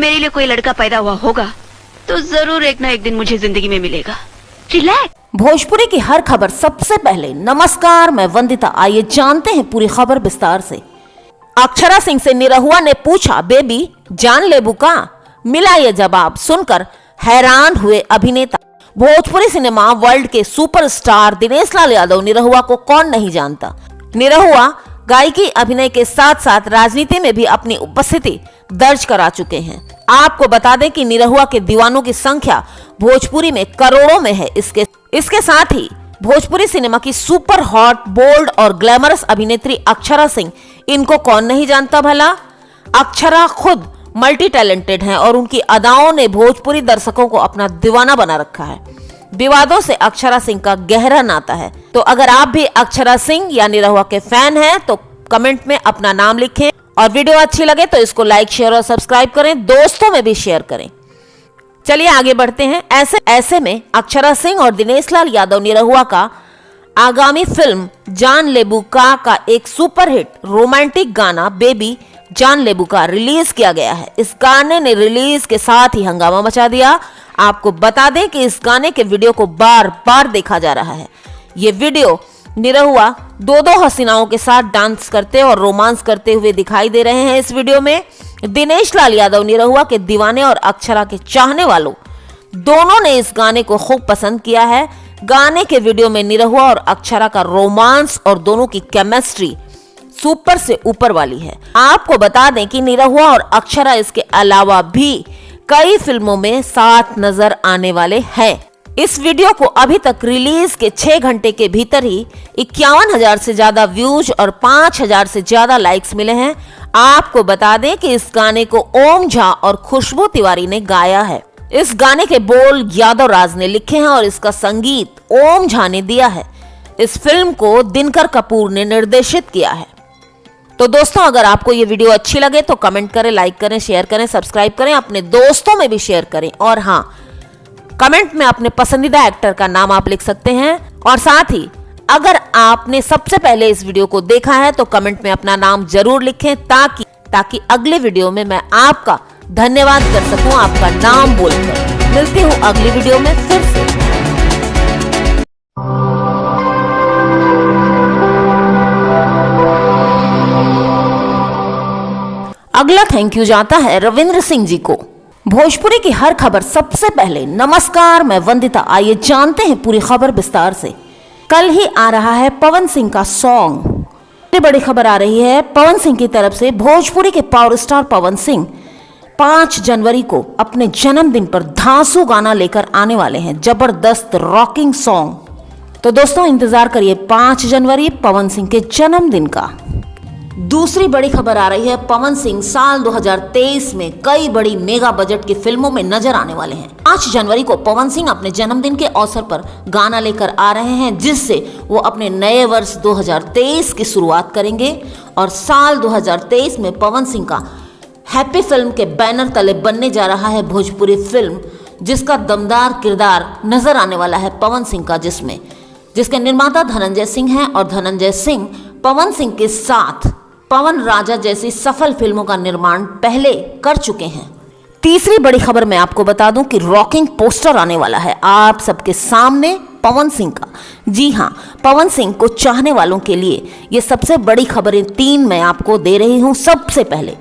मेरे लिए कोई लड़का पैदा हुआ होगा तो जरूर एक ना एक दिन मुझे जिंदगी में मिलेगा। रिलैक्स। भोजपुरी की हर खबर सबसे पहले। नमस्कार, मैं वंदिता। आइए जानते हैं पूरी खबर विस्तार से। अक्षरा सिंह से निरहुआ ने पूछा, बेबी जान लेबू का? मिला ये जवाब सुनकर हैरान हुए अभिनेता। भोजपुरी सिनेमा वर्ल्ड के सुपरस्टार दिनेश लाल यादव निरहुआ को कौन नहीं जानता। निरहुआ गायकी, अभिनय के साथ साथ राजनीति में भी अपनी उपस्थिति दर्ज करा चुके हैं। आपको बता दें कि निरहुआ के दीवानों की संख्या भोजपुरी में करोड़ों में है। इसके साथ ही भोजपुरी सिनेमा की सुपर हॉट, बोल्ड और ग्लैमरस अभिनेत्री अक्षरा सिंह, इनको कौन नहीं जानता भला। अक्षरा खुद मल्टी टैलेंटेड हैं और उनकी अदाओं ने भोजपुरी दर्शकों को अपना दीवाना बना रखा है। विवादों से अक्षरा सिंह का गहरा नाता है। तो अगर आप भी अक्षरा सिंह या निरहुआ के फैन हैं तो कमेंट में अपना नाम लिखें और वीडियो अच्छी लगे तो इसको लाइक, शेयर और सब्सक्राइब करें, दोस्तों में भी शेयर करें। चलिए आगे बढ़ते हैं। ऐसे में अक्षरा सिंह और दिनेश लाल यादव निरहुआ का आगामी फिल्म जान लेबू का एक सुपरहिट रोमांटिक गाना बेबी जान लेबू का रिलीज किया गया है। इस गाने ने रिलीज के साथ ही हंगामा मचा दिया। आपको बता दें कि इस गाने के वीडियो को बार बार देखा जा रहा है। ये वीडियो निरहुआ दो हसीनाओं के साथ डांस करते और रोमांस करते हुए दिखाई दे रहे हैं। इस वीडियो में दिनेश लाल यादव निरहुआ के दीवाने और अक्षरा के चाहने वालों दोनों ने इस गाने को खूब पसंद किया है। गाने के वीडियो में निरहुआ और अक्षरा का रोमांस और दोनों की केमिस्ट्री सुपर से ऊपर वाली है। आपको बता दें कि निरहुआ और अक्षरा इसके अलावा भी कई फिल्मों में साथ नजर आने वाले हैं। इस वीडियो को अभी तक रिलीज के 6 घंटे के भीतर ही 51,000 से ज्यादा व्यूज और 5,000 से ज्यादा लाइक्स मिले हैं। आपको बता दें कि इस गाने को ओम झा और खुशबू तिवारी ने गाया है। इस गाने के बोल यादव राज ने लिखे हैं और इसका संगीत ओम झा ने दिया है। इस फिल्म को दिनकर कपूर ने निर्देशित किया है। तो दोस्तों, अगर आपको ये वीडियो अच्छी लगे तो कमेंट करें, लाइक करें, शेयर करें, सब्सक्राइब करें, अपने दोस्तों में भी शेयर करें। और हाँ, कमेंट में अपने पसंदीदा एक्टर का नाम आप लिख सकते हैं। और साथ ही अगर आपने सबसे पहले इस वीडियो को देखा है तो कमेंट में अपना नाम जरूर लिखें ताकि अगले वीडियो में मैं आपका धन्यवाद कर सकूं, आपका नाम बोलकर। मिलती हूं अगली वीडियो में फिर से। अगला थैंक यू जाता है रविंद्र सिंह जी को। भोजपुरी की हर खबर सबसे पहले। नमस्कार, मैं वंदिता। आइए जानते हैं पूरी खबर विस्तार से। कल ही आ रहा है पवन सिंह का सॉन्ग। बड़ी खबर आ रही है पवन सिंह की तरफ से। भोजपुरी के पावर स्टार पवन सिंह 5 जनवरी को अपने जन्मदिन पर धांसू गाना लेकर आने वाले हैं, जबरदस्त रॉकिंग सॉन्ग। तो दोस्तों, इंतजार करिए 5 जनवरी पवन सिंह के जन्मदिन का। दूसरी बड़ी खबर आ रही है पवन सिंह साल 2023 में कई बड़ी मेगा बजट की फिल्मों में नजर आने वाले हैं। 5 जनवरी को पवन सिंह अपने जन्मदिन के अवसर पर गाना लेकर आ रहे हैं, जिससे वो अपने नए वर्ष 2023 की शुरुआत करेंगे। और साल 2023 में पवन सिंह का हैप्पी फिल्म के बैनर तले बनने जा रहा है भोजपुरी फिल्म, जिसका दमदार किरदार नजर आने वाला है पवन सिंह का, जिसके निर्माता धनंजय सिंह हैं। और धनंजय सिंह पवन सिंह के साथ पवन राजा जैसी सफल फिल्मों का निर्माण पहले कर चुके हैं। तीसरी बड़ी खबर मैं आपको बता दूं कि रॉकिंग पोस्टर आने वाला है आप सबके सामने पवन सिंह का। जी हां, पवन सिंह को चाहने वालों के लिए ये सबसे बड़ी खबरें 3 मैं आपको दे रही हूं। सबसे पहले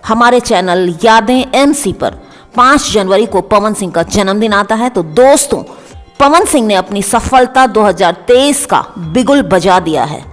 हमारे चैनल यादें MC पर 5 जनवरी को पवन सिंह का जन्मदिन आता है। तो दोस्तों, पवन सिंह ने अपनी सफलता 2023 का बिगुल बजा दिया है।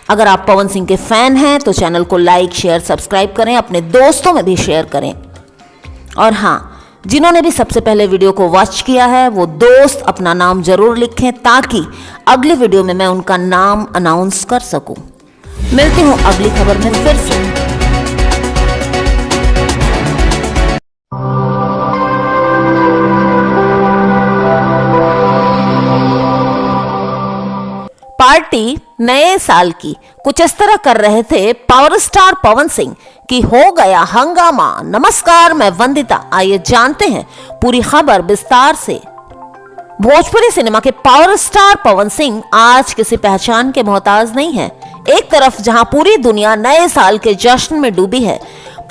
अगर आप पवन सिंह के फैन हैं तो चैनल को लाइक, शेयर, सब्सक्राइब करें, अपने दोस्तों में भी शेयर करें। और हाँ, जिन्होंने भी सबसे पहले वीडियो को वॉच किया है वो दोस्त अपना नाम जरूर लिखें ताकि अगली वीडियो में मैं उनका नाम अनाउंस कर सकूं। मिलती हूं अगली खबर में फिर से। पार्टी नए साल की कुछ इस तरह कर रहे थे पावर स्टार पवन सिंह कि हो गया हंगामा। नमस्कार, मैं वंदिता। आइए जानते हैं पूरी खबर विस्तार से। भोजपुरी सिनेमा के पावर स्टार पवन सिंह आज किसी पहचान के मोहताज नहीं है। एक तरफ जहां पूरी दुनिया नए साल के जश्न में डूबी है,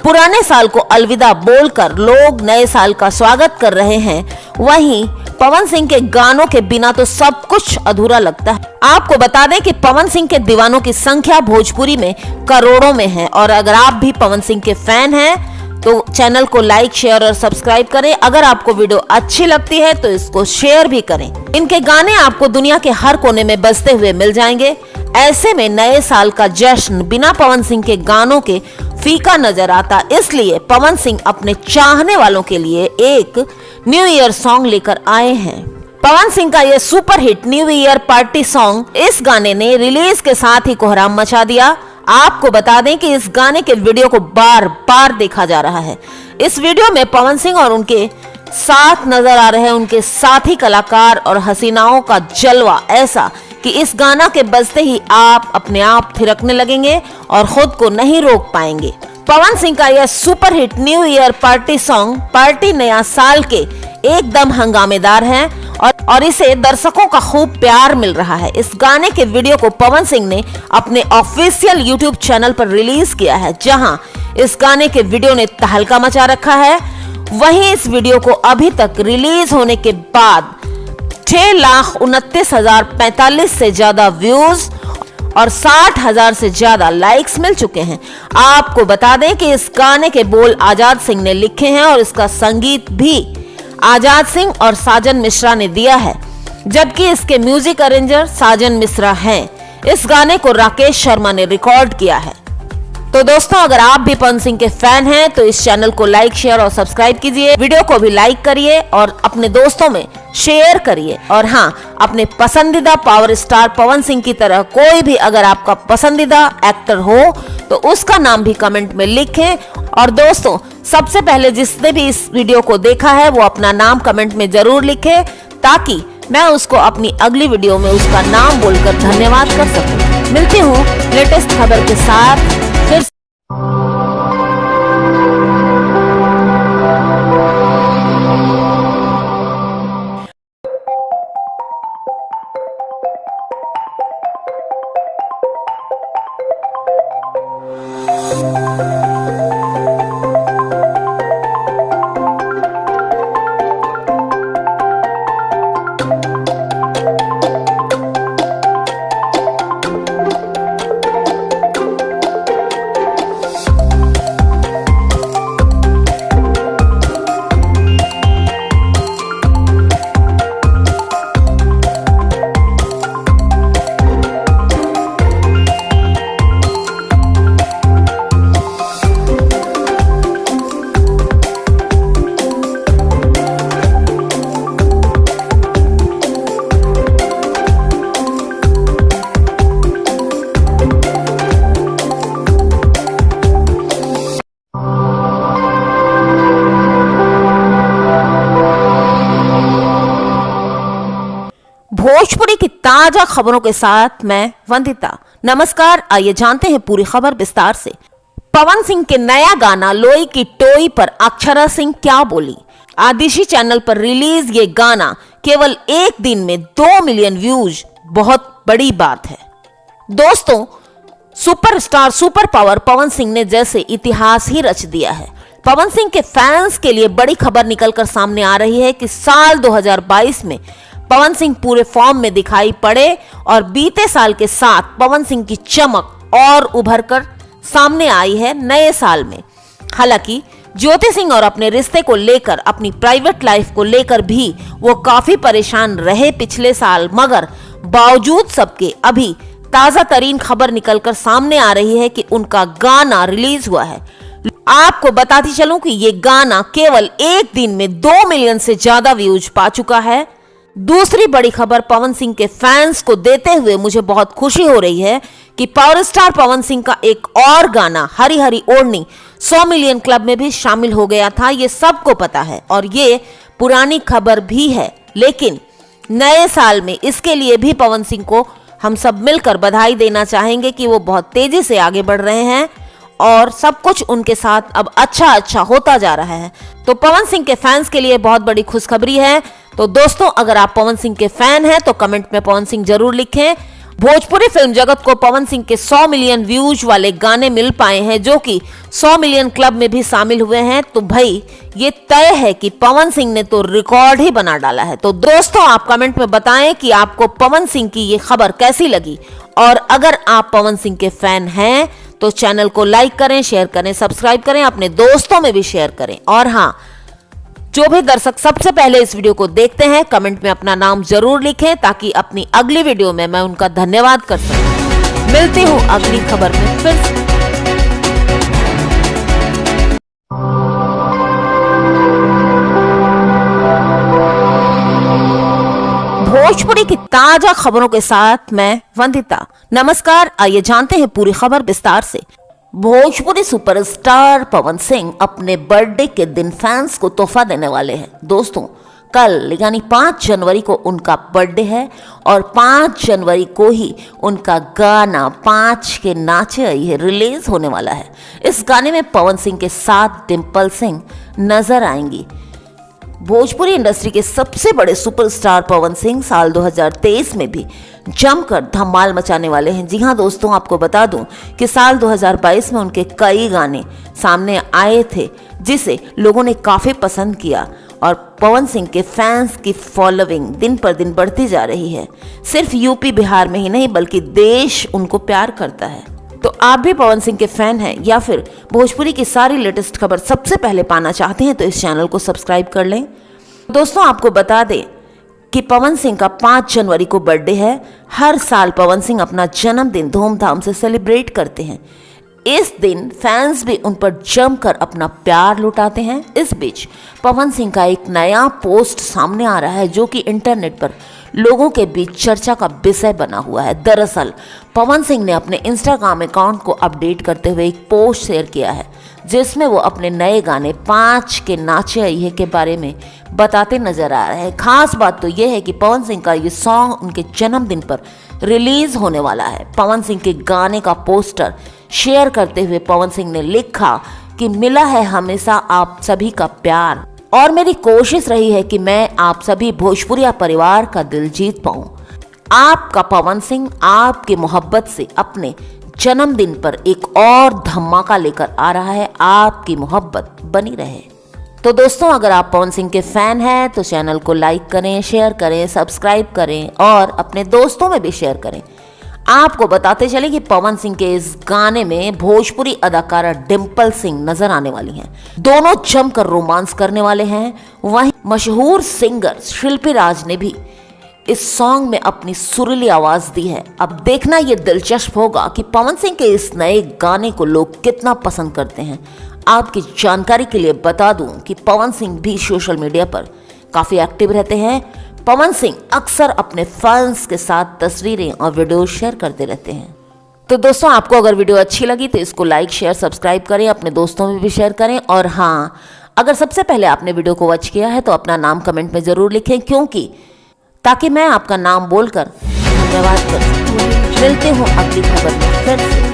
पुराने साल को अलविदा बोलकर लोग नए साल का स्वागत कर रहे हैं, वहीं पवन सिंह के गानों के बिना तो सब कुछ अधूरा लगता है। आपको बता दें कि पवन सिंह के दीवानों की संख्या भोजपुरी में करोड़ों में है और अगर आप भी पवन सिंह के फैन हैं तो चैनल को लाइक, शेयर और सब्सक्राइब करें। अगर आपको वीडियो अच्छी लगती है तो इसको शेयर भी करें। इनके गाने आपको दुनिया के हर कोने में बजते हुए मिल जाएंगे। ऐसे में नए साल का जश्न बिना पवन सिंह के गानों के फीका नजर आता, इसलिए पवन सिंह अपने चाहने वालों के लिए एक न्यू ईयर सॉन्ग लेकर आए हैं। पवन सिंह का यह super hit new year party song, इस गाने ने रिलीज के साथ ही कोहराम मचा दिया। आपको बता दें कि इस गाने के वीडियो को बार बार देखा जा रहा है। इस वीडियो में पवन सिंह और उनके साथ नजर आ रहे हैं उनके साथी कलाकार और हसीनाओं का जलवा ऐसा कि इस गाना के बजते ही आप अपने आप थिरकने लगेंगे और खुद को नहीं रोक पाएंगे। पवन सिंह का यह super hit new year party song party नया साल के एकदम हंगामेदार है और इसे दर्शकों का खूब प्यार मिल रहा है। इस गाने के वीडियो को पवन सिंह ने अपने ऑफिशियल यूट्यूब चैनल पर रिलीज किया है, जहां इस गाने के वीडियो ने तहलका मचा रखा है। वहीं इस वीडियो को अभी तक रिलीज होने के बाद 6,29,045 से ज्यादा व्यूज और 60,000 से ज्यादा लाइक्स मिल चुके हैं। आपको बता दें कि इस गाने के बोल आजाद सिंह ने लिखे हैं और इसका संगीत भी आजाद सिंह और साजन मिश्रा ने दिया है, जबकि इसके म्यूजिक अरेंजर साजन मिश्रा हैं। इस गाने को राकेश शर्मा ने रिकॉर्ड किया है। तो दोस्तों, अगर आप भी पवन सिंह के फैन हैं तो इस चैनल को लाइक, शेयर और सब्सक्राइब कीजिए। वीडियो को भी लाइक करिए और अपने दोस्तों में शेयर करिए। और हाँ, अपने पसंदीदा पावर स्टार पवन सिंह की तरह कोई भी अगर आपका पसंदीदा एक्टर हो तो उसका नाम भी कमेंट में लिखें। और दोस्तों, सबसे पहले जिसने भी इस वीडियो को देखा है वो अपना नाम कमेंट में जरूर लिखे, ताकि मैं उसको अपनी अगली वीडियो में उसका नाम बोलकर धन्यवाद कर सकूं। मिलती हूँ लेटेस्ट खबर के साथ फिर। भोजपुरी की ताजा खबरों के साथ मैं वंदिता। नमस्कार, आइए जानते हैं पूरी खबर विस्तार से। पवन सिंह के नया गाना लोई की टोई पर अक्षरा सिंह क्या बोली। आदिशी चैनल पर रिलीज ये गाना केवल एक दिन में 2 मिलियन व्यूज बहुत बड़ी बात है। दोस्तों, superstar super power Pawan Singh ने जैसे इतिहास ही रच दिया है। पवन सिंह के फैंस के लिए बड़ी खबर निकलकर सामने आ रही है कि साल 2022 में पवन सिंह पूरे फॉर्म में दिखाई पड़े और बीते साल के साथ पवन सिंह की चमक और उभर कर सामने आई है नए साल में। हालांकि ज्योति सिंह और अपने रिश्ते को लेकर, अपनी प्राइवेट लाइफ को लेकर भी वो काफी परेशान रहे पिछले साल, मगर बावजूद सबके अभी ताजा तरीन खबर निकलकर सामने आ रही है कि उनका गाना रिलीज हुआ है। आपको बताती चलूं कि ये गाना केवल एक दिन में 2 मिलियन से ज्यादा व्यूज पा चुका है। दूसरी बड़ी खबर पवन सिंह के फैंस को देते हुए मुझे बहुत खुशी हो रही है कि पावर स्टार पवन सिंह का एक और गाना हरी हरी ओढ़नी 100 मिलियन क्लब में भी शामिल हो गया था। ये सबको पता है और ये पुरानी खबर भी है, लेकिन नए साल में इसके लिए भी पवन सिंह को हम सब मिलकर बधाई देना चाहेंगे कि वो बहुत तेजी से आगे बढ़ रहे हैं और सब कुछ उनके साथ अब अच्छा होता जा रहा है। तो पवन सिंह के फैंस के लिए बहुत बड़ी खुशखबरी है। तो दोस्तों, अगर आप पवन सिंह के फैन हैं तो कमेंट में पवन सिंह जरूर लिखें। भोजपुरी फिल्म जगत को पवन सिंह के 100 मिलियन व्यूज वाले गाने मिल पाए हैं, जो कि 100 मिलियन क्लब में भी शामिल हुए हैं। तो भाई ये तय है कि पवन सिंह ने तो रिकॉर्ड ही बना डाला है। तो दोस्तों आप कमेंट में बताएं कि आपको पवन सिंह की ये खबर कैसी लगी, और अगर आप पवन सिंह के फैन हैं तो चैनल को लाइक करें, शेयर करें, सब्सक्राइब करें, अपने दोस्तों में भी शेयर करें। और हाँ, जो भी दर्शक सबसे पहले इस वीडियो को देखते हैं, कमेंट में अपना नाम जरूर लिखें ताकि अपनी अगली वीडियो में मैं उनका धन्यवाद कर सकूं। मिलती हूं अगली खबर में फिर से। भोजपुरी की ताजा खबरों के साथ मैं वंदिता। नमस्कार, आइए जानते हैं पूरी खबर विस्तार से। भोजपुरी सुपरस्टार पवन सिंह अपने बर्थडे के दिन फैंस को तोहफा देने वाले हैं। दोस्तों कल यानी 5 जनवरी को उनका बर्थडे है और 5 जनवरी को ही उनका गाना 5 के नाचे आई है रिलीज होने वाला है। इस गाने में पवन सिंह के साथ डिम्पल सिंह नजर आएंगी। भोजपुरी इंडस्ट्री के सबसे बड़े सुपरस्टार पवन सिंह साल 2023 में भी जमकर धमाल मचाने वाले हैं। जी हाँ दोस्तों, आपको बता दूं कि साल 2022 में उनके कई गाने सामने आए थे जिसे लोगों ने काफी पसंद किया, और पवन सिंह के फैंस की फॉलोइंग दिन पर दिन बढ़ती जा रही है। सिर्फ यूपी बिहार में ही नहीं बल्कि देश उनको प्यार करता है। तो आप भी पवन सिंह के फैन हैं या फिर भोजपुरी की सारी लेटेस्ट खबर सबसे पहले पाना चाहते हैं तो इस चैनल को सब्सक्राइब कर लें। दोस्तों आपको बता दें कि पवन सिंह का 5 जनवरी को बर्थडे है। हर साल पवन सिंह अपना जन्मदिन धूमधाम से सेलिब्रेट करते हैं। इस दिन फैंस भी उन पर जमकर अपना प्यार लुटाते हैं। इस बीच पवन सिंह का एक नया पोस्ट सामने आ रहा है जो कि इंटरनेट पर लोगों के बीच चर्चा का विषय बना हुआ है। दरअसल पवन सिंह ने अपने इंस्टाग्राम अकाउंट को अपडेट करते हुए एक पोस्ट शेयर किया है जिसमें वो अपने नए गाने 5 के नाचे आई है के बारे में बताते नजर आ रहे हैं। खास बात तो यह है कि पवन सिंह का ये सॉन्ग उनके जन्मदिन पर रिलीज होने वाला है। पवन सिंह के गाने का पोस्टर शेयर करते हुए पवन सिंह ने लिखा कि मिला है हमेशा आप सभी का प्यार, और मेरी कोशिश रही है कि मैं आप सभी भोजपुरिया परिवार का दिल जीत पाऊं। आपका पवन सिंह आपकी मोहब्बत से अपने जन्मदिन पर एक और धमाका लेकर आ रहा है। आपकी मोहब्बत बनी रहे। तो दोस्तों अगर आप पवन सिंह के फैन हैं तो चैनल को लाइक करें, शेयर करें, सब्सक्राइब करें और अपने दोस्तों में भी शेयर करें। आपको बताते चले कि पवन सिंह के इस गाने में भोजपुरी अदाकारा डिम्पल सिंह नजर आने वाली हैं। दोनों जमकर रोमांस करने वाले हैं। वहीं मशहूर सिंगर शिल्पी राज ने भी इस सॉन्ग में अपनी सुरीली आवाज दी है। अब देखना यह दिलचस्प होगा कि पवन सिंह के इस नए गाने को लोग कितना पसंद करते हैं। आपकी जानकारी के लिए बता दूं कि पवन सिंह भी सोशल मीडिया पर काफी एक्टिव रहते हैं। पवन सिंह अक्सर अपने फैंस के साथ तस्वीरें और वीडियो शेयर करते रहते हैं। तो दोस्तों आपको अगर वीडियो अच्छी लगी तो इसको लाइक, शेयर, सब्सक्राइब करें, अपने दोस्तों में भी शेयर करें। और हाँ, अगर सबसे पहले आपने वीडियो को वॉच किया है तो अपना नाम कमेंट में जरूर लिखें, क्योंकि ताकि मैं आपका नाम बोलकर धन्यवाद कर सकूं। मिलते हूँ अगली खबर में फिर से।